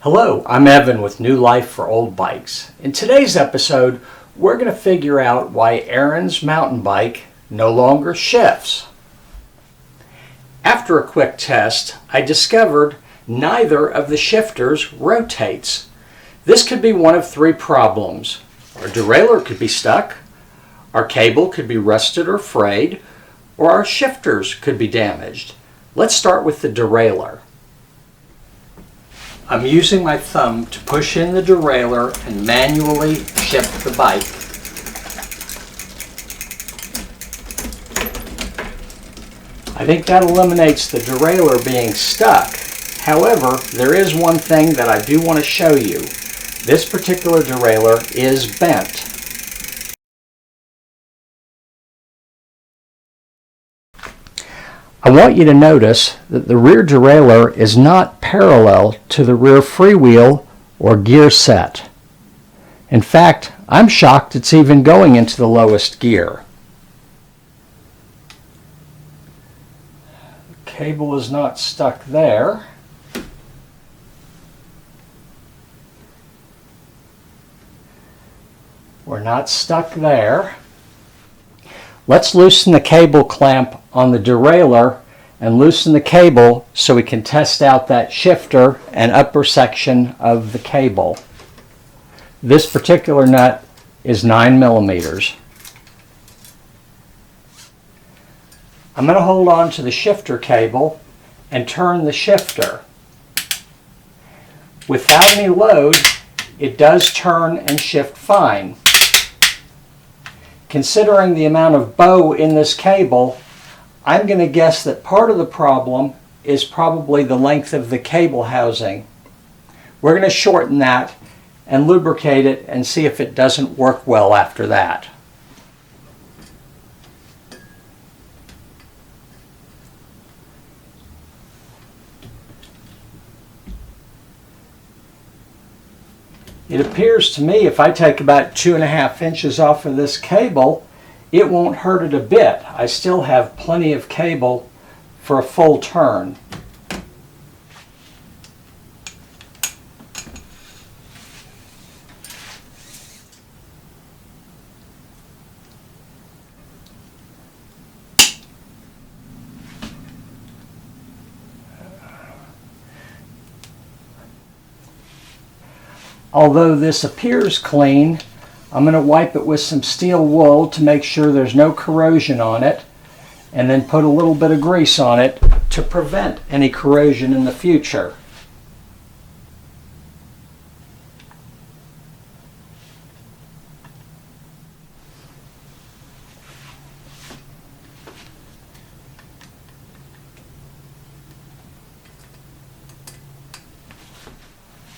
Hello, I'm Evan with New Life for Old Bikes. In today's episode, we're going to figure out why Aaron's mountain bike no longer shifts. After a quick test, I discovered neither of the shifters rotates. This could be one of three problems. Our derailleur could be stuck, our cable could be rusted or frayed, or our shifters could be damaged. Let's start with the derailleur. I'm using my thumb to push in the derailleur and manually shift the bike. I think that eliminates the derailleur being stuck. However, there is one thing that I do want to show you. This particular derailleur is bent. I want you to notice that the rear derailleur is not parallel to the rear freewheel or gear set. In fact, I'm shocked it's even going into the lowest gear. The cable is not stuck there. We're not stuck there. Let's loosen the cable clamp on the derailleur and loosen the cable so we can test out that shifter and upper section of the cable. This particular nut is 9 millimeters. I'm going to hold on to the shifter cable and turn the shifter. Without any load, it does turn and shift fine. Considering the amount of bow in this cable, I'm going to guess that part of the problem is probably the length of the cable housing. We're going to shorten that and lubricate it and see if it doesn't work well after that. It appears to me if I take about 2.5 inches off of this cable, it won't hurt it a bit. I still have plenty of cable for a full turn. Although this appears clean, I'm going to wipe it with some steel wool to make sure there's no corrosion on it, and then put a little bit of grease on it to prevent any corrosion in the future.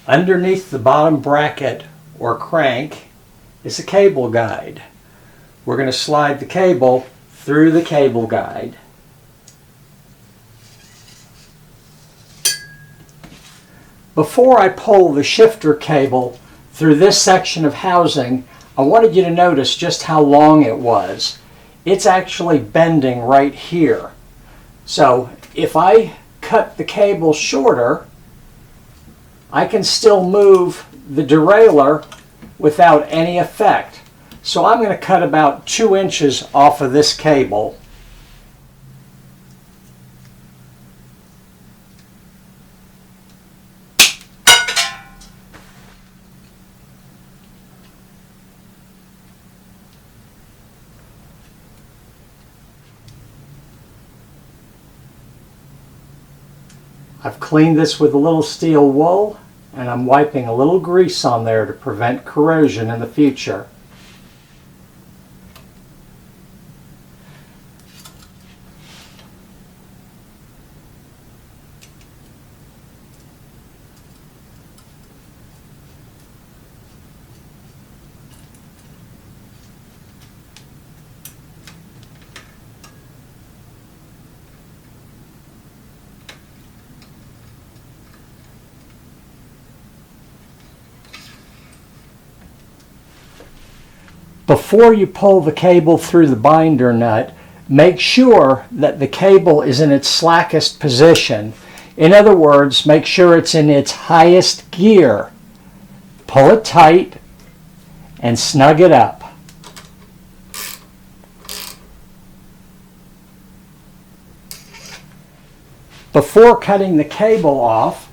Underneath the bottom bracket or crank is a cable guide. We're going to slide the cable through the cable guide. Before I pull the shifter cable through this section of housing, I wanted you to notice just how long it was. It's actually bending right here. So if I cut the cable shorter, I can still move the derailleur without any effect. So I'm going to cut about 2 inches off of this cable. I've cleaned this with a little steel wool, and I'm wiping a little grease on there to prevent corrosion in the future. Before you pull the cable through the binder nut, make sure that the cable is in its slackest position. In other words, make sure it's in its highest gear. Pull it tight and snug it up. Before cutting the cable off,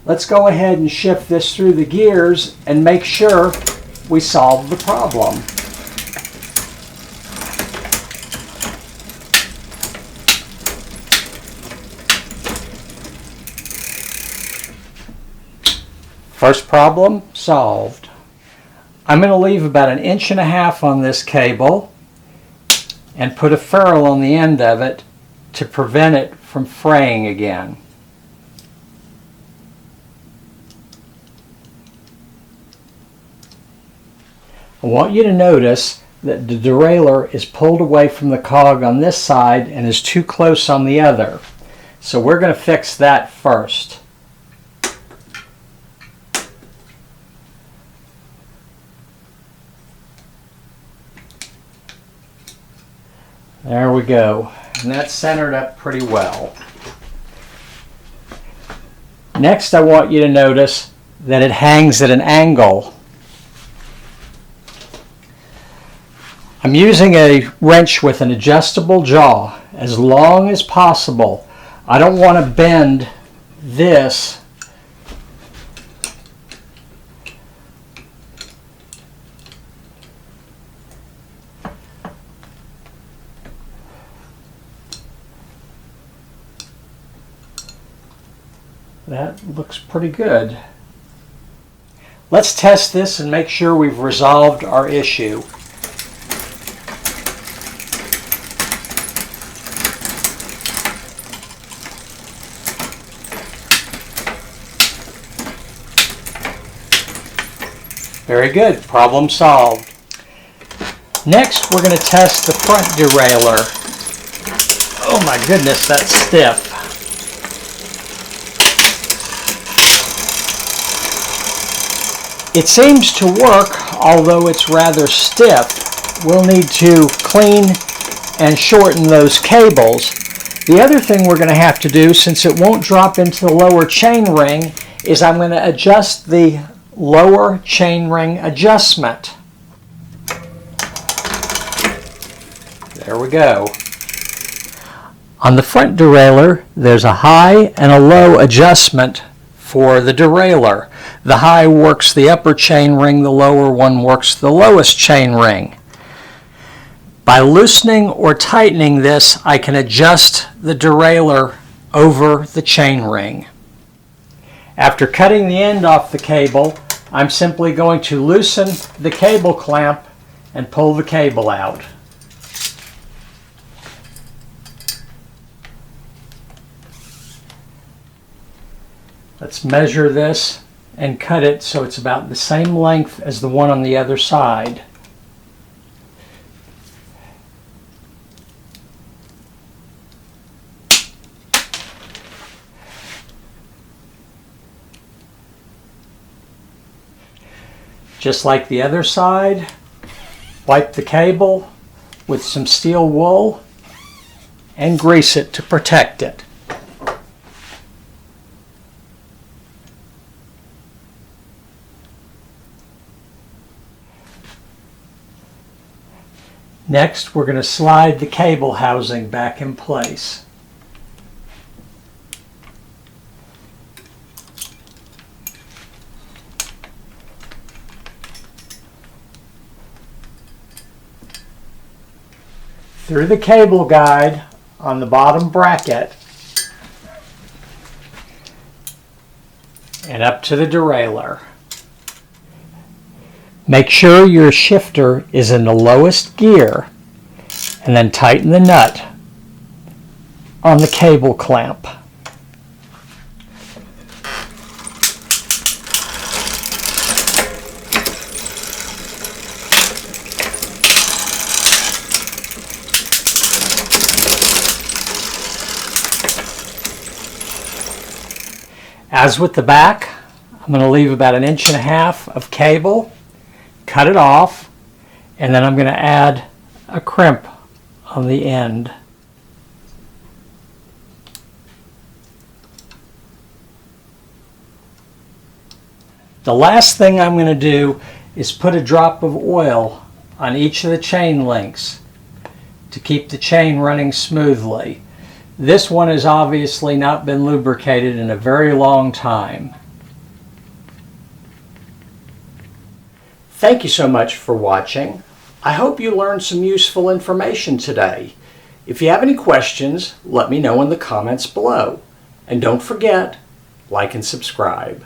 let's go ahead and shift this through the gears and make sure we solve the problem. First problem solved. I'm going to leave about 1.5 inches on this cable and put a ferrule on the end of it to prevent it from fraying again. I want you to notice that the derailleur is pulled away from the cog on this side and is too close on the other. So we're going to fix that first. There we go. And that's centered up pretty well. Next, I want you to notice that it hangs at an angle. I'm using a wrench with an adjustable jaw as long as possible. I don't want to bend this That looks pretty good. Let's test this and make sure we've resolved our issue. Very good, problem solved. Next, we're going to test the front derailleur. Oh my goodness, that's stiff. It seems to work, although it's rather stiff. We'll need to clean and shorten those cables. The other thing we're going to have to do, since it won't drop into the lower chain ring, is I'm going to adjust the lower chain ring adjustment. There we go. On the front derailleur, there's a high and a low adjustment for the derailleur. The high works the upper chain ring, the lower one works the lowest chain ring. By loosening or tightening this, I can adjust the derailleur over the chain ring. After cutting the end off the cable, I'm simply going to loosen the cable clamp and pull the cable out. Let's measure this and cut it so it's about the same length as the one on the other side. Just like the other side, wipe the cable with some steel wool and grease it to protect it. Next, we're going to slide the cable housing back in place. Through the cable guide on the bottom bracket and up to the derailleur. Make sure your shifter is in the lowest gear and then tighten the nut on the cable clamp. As with the back, I'm going to leave about 1.5 inches of cable, cut it off, and then I'm going to add a crimp on the end. The last thing I'm going to do is put a drop of oil on each of the chain links to keep the chain running smoothly. This one has obviously not been lubricated in a very long time. Thank you so much for watching. I hope you learned some useful information today. If you have any questions, let me know in the comments below. And don't forget, like and subscribe.